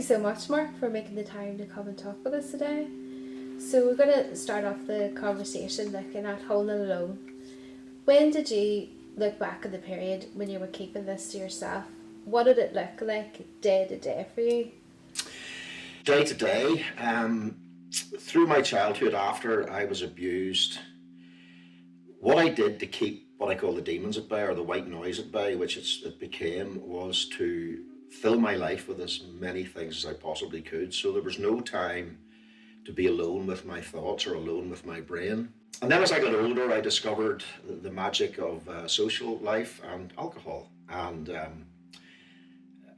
you so much, Mark, for making the time to come and talk with us today. So we're going to start off the conversation looking at holding it alone. When did you look back at the period when you were keeping this to yourself? What did it look like day to day for you? Day to day, through my childhood, after I was abused, what I did to keep what I call the demons at bay, or the white noise at bay, which it became, was to fill my life with as many things as I possibly could. So there was no time to be alone with my thoughts or alone with my brain. And then as I got older, I discovered the magic of social life and alcohol. And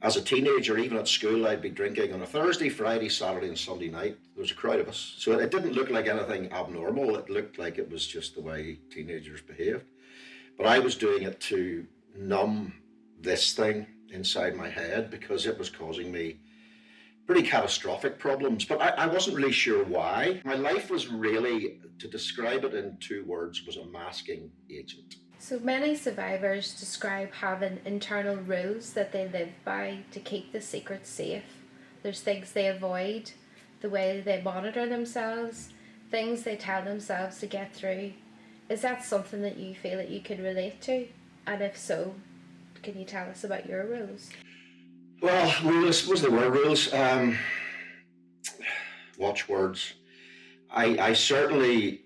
as a teenager, even at school, I'd be drinking on a Thursday, Friday, Saturday and Sunday night. There was a crowd of us. So it didn't look like anything abnormal. It looked like it was just the way teenagers behaved. But I was doing it to numb this thing inside my head because it was causing me pretty catastrophic problems. But I wasn't really sure why. My life was really, to describe it in 2 words, was a masking agent. So many survivors describe having internal rules that they live by to keep the secret safe. There's things they avoid, the way they monitor themselves, things they tell themselves to get through. Is that something that you feel that you can relate to? And if so, can you tell us about your rules? Well, rules, was the word rules? Watchwords. I certainly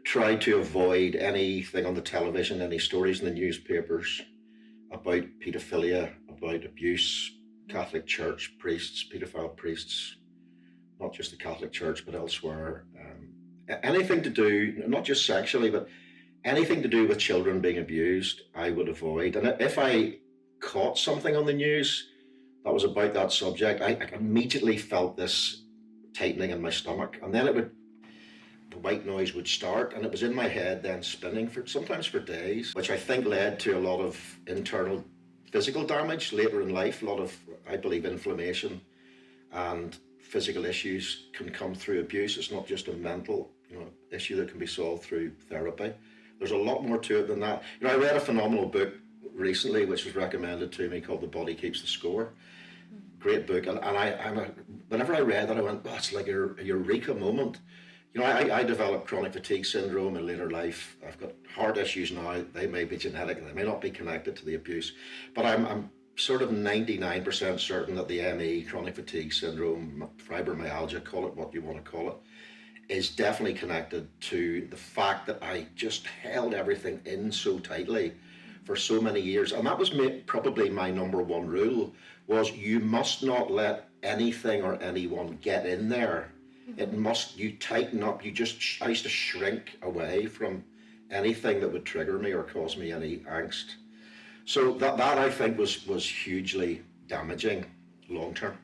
tried to avoid anything on the television, any stories in the newspapers about paedophilia, about abuse, Catholic Church priests, paedophile priests, not just the Catholic Church, but elsewhere. Anything to do, not just sexually, but anything to do with children being abused, I would avoid. And if I caught something on the news that was about that subject, I immediately felt this tightening in my stomach. And then the white noise would start, and it was in my head then spinning sometimes for days, which I think led to a lot of internal physical damage later in life. A lot of, I believe, inflammation and physical issues can come through abuse. It's not just a mental, issue that can be solved through therapy. There's a lot more to it than that. I read a phenomenal book recently, which was recommended to me, called The Body Keeps the Score. Great book, and whenever I read that, I went, oh, it's like a eureka moment. I developed chronic fatigue syndrome in later life. I've got heart issues now. They may be genetic, they may not be connected to the abuse, but I'm sort of 99% certain that the ME, chronic fatigue syndrome, fibromyalgia, call it what you want to call it, is definitely connected to the fact that I just held everything in so tightly for so many years. And that was probably my number one rule, was you must not let anything or anyone get in there. You tighten up. I used to shrink away from anything that would trigger me or cause me any angst. So that I think was hugely damaging long term.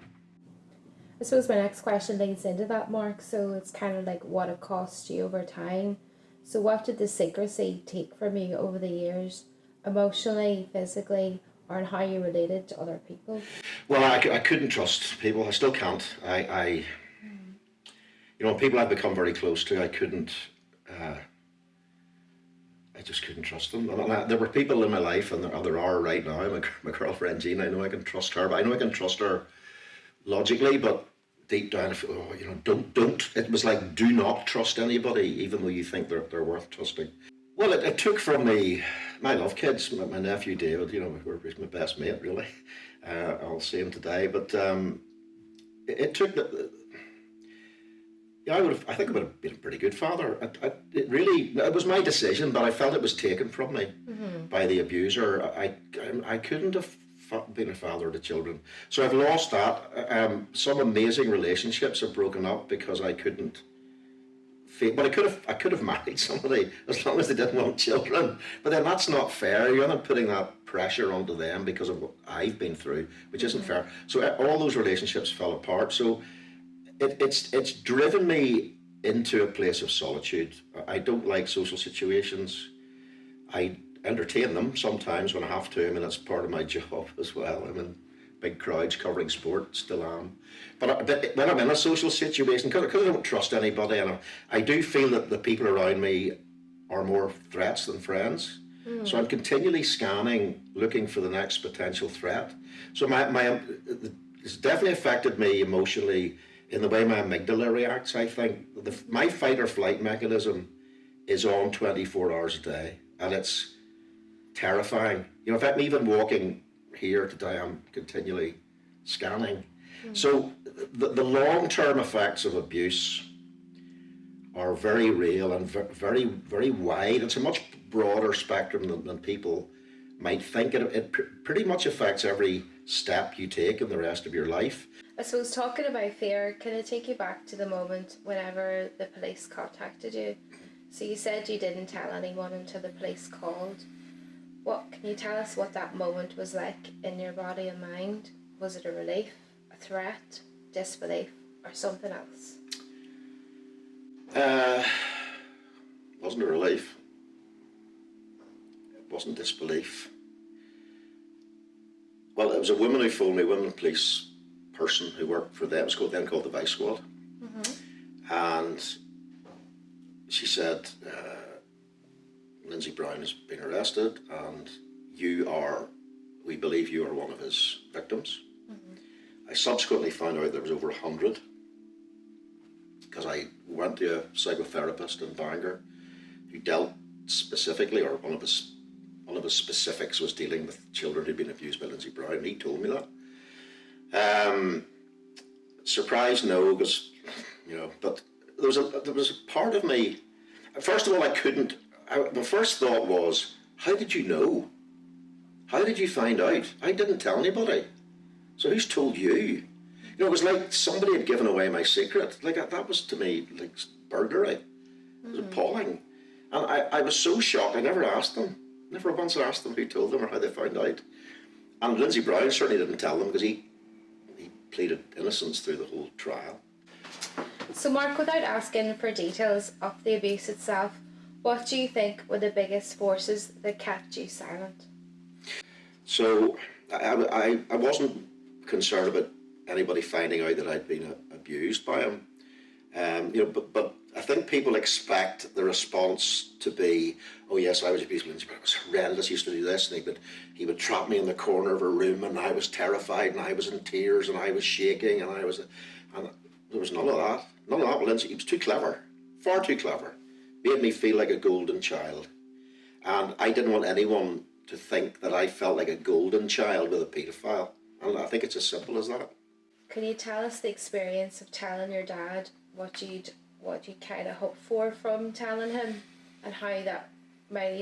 I suppose my next question links into that, Mark. So it's kind of like what it cost you over time. So what did the secrecy take from you over the years, emotionally, physically, or in how you related to other people? Well, I couldn't trust people. I still can't. People I've become very close to, I just couldn't trust them. And there were people in my life, and there are right now. My girlfriend Jean, I know I can trust her, but I know I can trust her logically, but deep down, don't. It was like, do not trust anybody, even though you think they're worth trusting. Well, it took from my love kids, my nephew David, he's my best mate, really. I'll see him today, but it took I think I would have been a pretty good father. It was my decision, but I felt it was taken from me by the abuser. I couldn't have been a father to children. So I've lost that. Some amazing relationships have broken up because I couldn't. But I could have married somebody as long as they didn't want children. But then that's not fair. You're not putting that pressure onto them because of what I've been through, which isn't fair. So all those relationships fell apart. So it's driven me into a place of solitude. I don't like social situations. I entertain them sometimes when I have to. I mean, that's part of my job as well. I'm in big crowds covering sport, still am. But when I'm in a social situation, because I don't trust anybody, and I do feel that the people around me are more threats than friends. So I'm continually scanning, looking for the next potential threat. So it's definitely affected me emotionally in the way my amygdala reacts. I think my fight or flight mechanism is on 24 hours a day, and it's terrifying. You know, if I'm even walking here today, I'm continually scanning. So the long-term effects of abuse are very real and very, very wide. It's a much broader spectrum than people might think. It pretty much affects every step you take in the rest of your life. I suppose talking about fear, can I take you back to the moment whenever the police contacted you? So you said you didn't tell anyone until the police called. Can you tell us what that moment was like in your body and mind? Was it a relief, a threat, disbelief, or something else? Wasn't a relief. It wasn't disbelief. Well, it was a woman who phoned me, a woman police person who worked for them. It was then called the Vice Squad. And she said, Lindsay Brown has been arrested and we believe you are one of his victims. I subsequently found out there was over 100 because I went to a psychotherapist in Bangor who dealt specifically, or one of his specifics was dealing with children who'd been abused by Lindsay Brown, and he told me that. Surprised, no, because, but there was a part of me, first of all, my first thought was, how did you know? How did you find out? I didn't tell anybody. So who's told you? It was like somebody had given away my secret. Like, that was to me like burglary. It was appalling. And I was so shocked, I never asked them. Never once asked them who told them or how they found out. And Lindsay Brown certainly didn't tell them because he pleaded innocence through the whole trial. So Mark, without asking for details of the abuse itself, what do you think were the biggest forces that kept you silent? So I wasn't concerned about anybody finding out that I'd been abused by him. But I think people expect the response to be, oh yes, I was abused by Lindsay, but it was horrendous. He used to do this, and he would trap me in the corner of a room, and I was terrified, and I was in tears, and I was shaking, and there was none of that. None of that with Lindsay. He was too clever, far too clever. Made me feel like a golden child, and I didn't want anyone to think that I felt like a golden child with a paedophile, and I think it's as simple as that. Can you tell us the experience of telling your dad what you kind of hoped for from telling him, and how you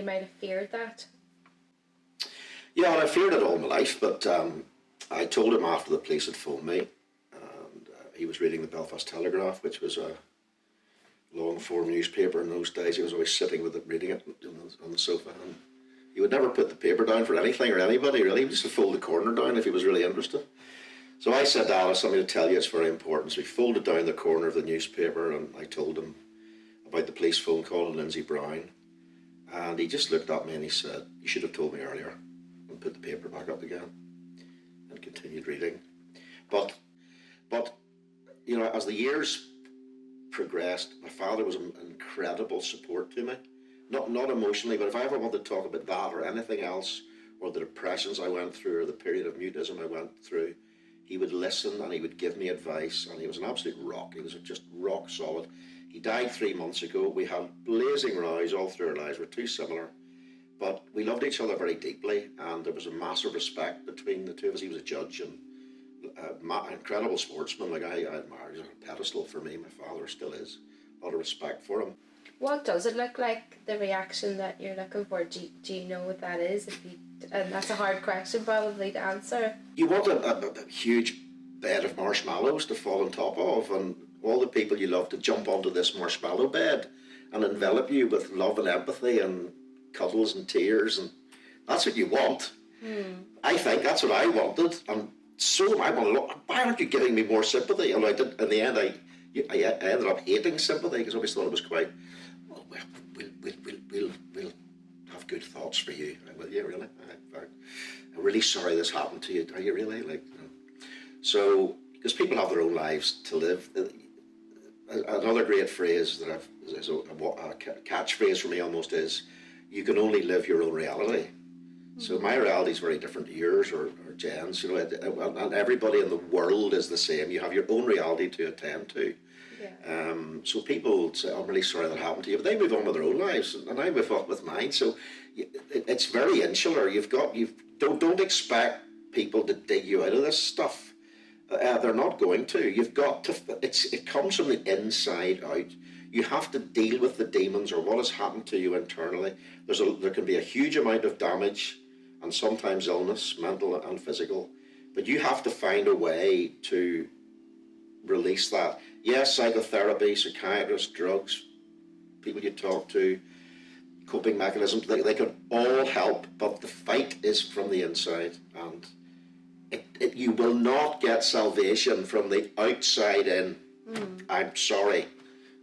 might have feared that? Yeah, well, I feared it all my life, but I told him after the police had phoned me, and he was reading the Belfast Telegraph, which was a long-form newspaper in those days. He was always sitting with it, reading it on the sofa, and he would never put the paper down for anything or anybody, really. He would just fold the corner down if he was really interested. So I said, Al, I have something to tell you, it's very important. So he folded down the corner of the newspaper, and I told him about the police phone call and Lindsay Brown. And he just looked at me and he said, you should have told me earlier, and put the paper back up again and continued reading. But as the years progressed, my father was an incredible support to me. Not emotionally, but if I ever wanted to talk about that or anything else, or the depressions I went through, or the period of mutism I went through, he would listen and he would give me advice, and he was an absolute rock. He was just rock solid. He died 3 months ago. We had blazing rows all through our lives. We're too similar, but we loved each other very deeply, and there was a massive respect between the two of us. He was a judge and an incredible sportsman. Like, I admire. He's on a pedestal for me. My father still is. A lot of respect for him. What does it look like, the reaction that you're looking for? Do you know what that is? And that's a hard question probably to answer. You want a huge bed of marshmallows to fall on top of, and all the people you love to jump onto this marshmallow bed and envelop you with love and empathy and cuddles and tears, and that's what you want. I think that's what I wanted, and so I wanted, why aren't you giving me more sympathy? And I did. In the end, I ended up hating sympathy because I always thought it was quite, we'll have good thoughts for you. Will you really? I'm really sorry this happened to you. Are you really? So, because people have their own lives to live. Another great phrase that is a catchphrase for me almost is, you can only live your own reality. So my reality is very different to yours or Jen's. You know, and everybody in the world is the same. You have your own reality to attend to. Yeah. So people say, "I'm really sorry that happened to you," but they move on with their own lives, and I move on with mine. So it's very insular. Don't expect people to dig you out of this stuff. They're not going to. You've got to. It comes from the inside out. You have to deal with the demons or what has happened to you internally. There can be a huge amount of damage and sometimes illness, mental and physical, but you have to find a way to release that. Yes, psychotherapy, psychiatrists, drugs, people you talk to, coping mechanisms, they can all help, but the fight is from the inside, and you will not get salvation from the outside in. I'm sorry.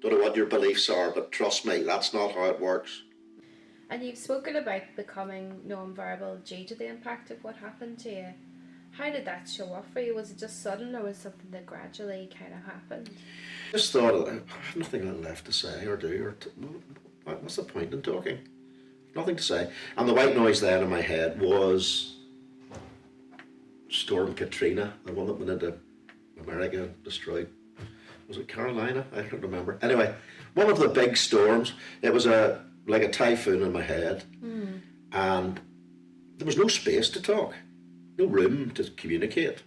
Don't know what your beliefs are, but trust me, that's not how it works. And you've spoken about becoming non-verbal due to the impact of what happened to you. How did that show up for you? Was it just sudden, or was it something that gradually kind of happened? Just thought, I have nothing left to say or do, what's the point in talking? Nothing to say. And the white noise then in my head was Storm Katrina, the one that went into America and destroyed, was it Carolina? I can't remember. Anyway, one of the big storms. It was like a typhoon in my head, and there was no space to talk, no room to communicate.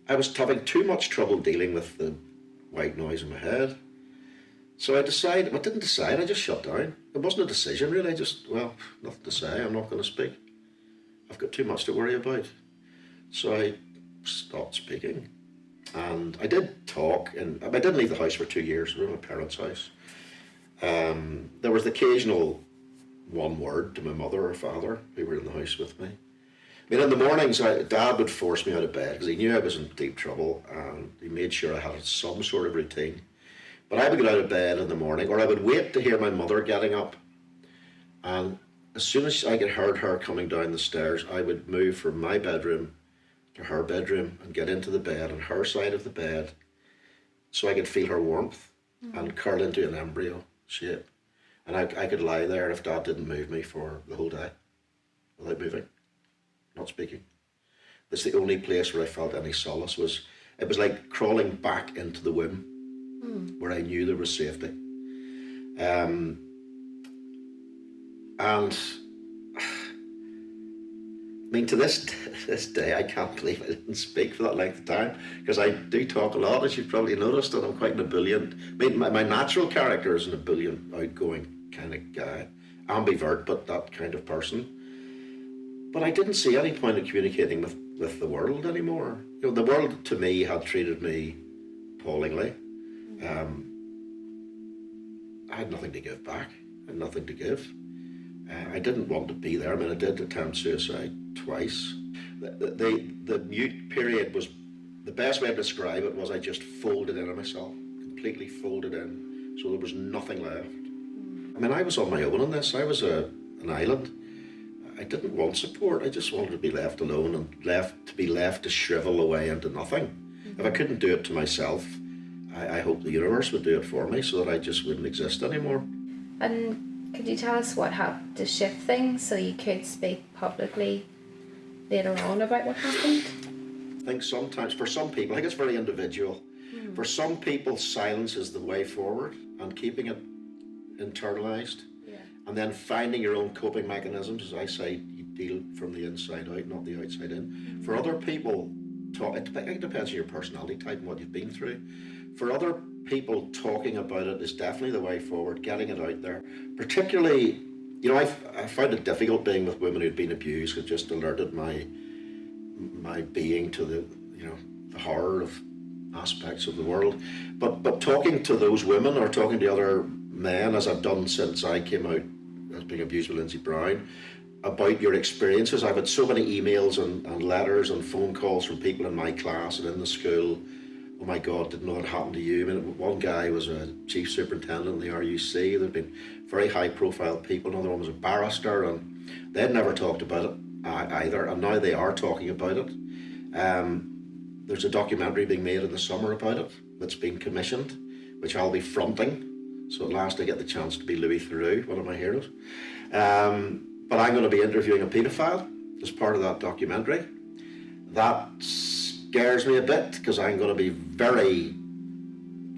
I was having too much trouble dealing with the white noise in my head. So I didn't decide, I just shut down. It wasn't a decision really, nothing to say, I'm not going to speak. I've got too much to worry about. So I stopped speaking. And I did talk, and I didn't leave the house for 2 years. We were in my parents' house. There was the occasional one word to my mother or father who were in the house with me. I mean, in the mornings, Dad would force me out of bed because he knew I was in deep trouble, and he made sure I had some sort of routine. But I would get out of bed in the morning, or I would wait to hear my mother getting up. And as soon as I heard her coming down the stairs, I would move from my bedroom to her bedroom and get into the bed on her side of the bed so I could feel her warmth and curl into an embryo shape. And I could lie there if Dad didn't move me for the whole day without moving, not speaking. That's the only place where I felt any solace. It was like crawling back into the womb where I knew there was safety. And I mean, to this day, I can't believe I didn't speak for that length of time, because I do talk a lot, as you've probably noticed, and I'm quite an ebullient. I mean, my natural character is an ebullient, outgoing kind of guy, ambivert, but that kind of person. But I didn't see any point in communicating with the world anymore. You know, the world to me had treated me appallingly. I had nothing to give back. I had nothing to give. I didn't want to be there. I mean, I did attempt suicide twice. The mute period was, the best way to describe it was I just folded into myself, completely folded in, so there was nothing left. I mean, I was on my own in this. I was an island. I didn't want support. I just wanted to be left alone and be left to shrivel away into nothing. If I couldn't do it to myself, I hoped the universe would do it for me so that I just wouldn't exist anymore. And could you tell us what helped to shift things so you could speak publicly later on about what happened? I think sometimes, for some people, I think it's very individual. For some people, silence is the way forward, and keeping it internalized. Yeah. And then finding your own coping mechanisms. As I say, you deal from the inside out, not the outside in. For other people, it depends on your personality type and what you've been through. For other people, talking about it is definitely the way forward, getting it out there. Particularly, you know, I found it difficult being with women who'd been abused. It just alerted my being to the horror of aspects of the world. But talking to those women or talking to other men, as I've done since I came out as being abused by Lindsay Brown, about your experiences. I've had so many emails and letters and phone calls from people in my class and in the school. Oh my God, didn't know it happened to you. I mean, one guy was a chief superintendent in the RUC. There'd been very high profile people. Another one was a barrister, and they'd never talked about it either, and now they are talking about it. There's a documentary being made in the summer about it that's been commissioned, which I'll be fronting. So at last I get the chance to be Louis Theroux, one of my heroes. But I'm going to be interviewing a paedophile as part of that documentary. That scares me a bit because I'm going to be very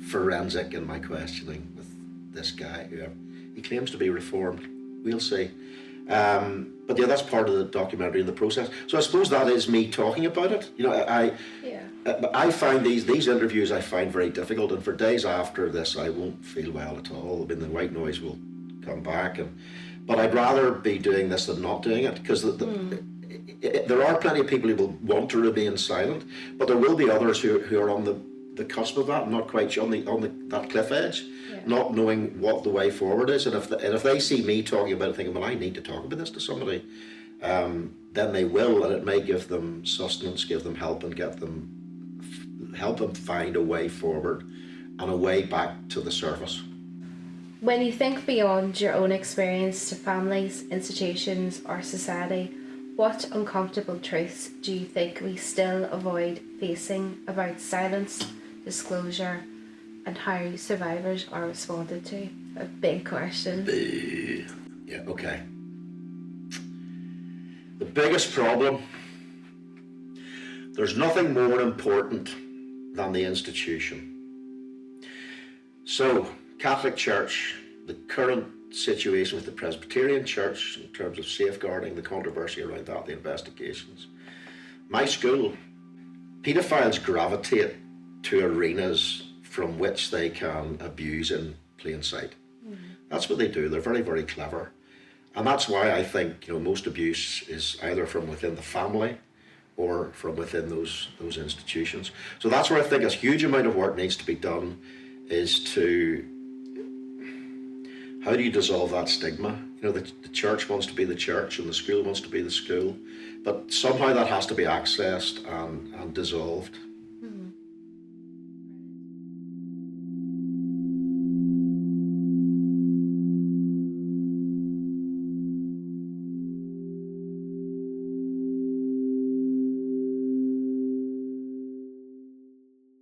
forensic in my questioning with this guy who he claims to be reformed. We'll see. But yeah, that's part of the documentary and the process. So I suppose that is me talking about it. You know, I find these interviews I find very difficult, and for days after this I won't feel well at all. I mean, the white noise will come back, but I'd rather be doing this than not doing it, because there are plenty of people who will want to remain silent, but there will be others who are on the cusp of that, not quite on that cliff edge, not knowing what the way forward is. And if they see me talking about it, thinking, well, I need to talk about this to somebody, then they will, and it may give them sustenance, give them help, and help them find a way forward and a way back to the surface. When you think beyond your own experience to families, institutions, or society, what uncomfortable truths do you think we still avoid facing about silence, disclosure, and how survivors are responded to? A big question. Yeah, okay. The biggest problem, there's nothing more important than the institution. So, Catholic Church, the current situation with the Presbyterian Church in terms of safeguarding, the controversy around that, the investigations. My school, paedophiles gravitate to arenas from which they can abuse in plain sight. That's what they do. They're very, very clever. And that's why I think, most abuse is either from within the family or from within those institutions. So that's where I think a huge amount of work needs to be done, is to, how do you dissolve that stigma? The church wants to be the church and the school wants to be the school, but somehow that has to be accessed and dissolved.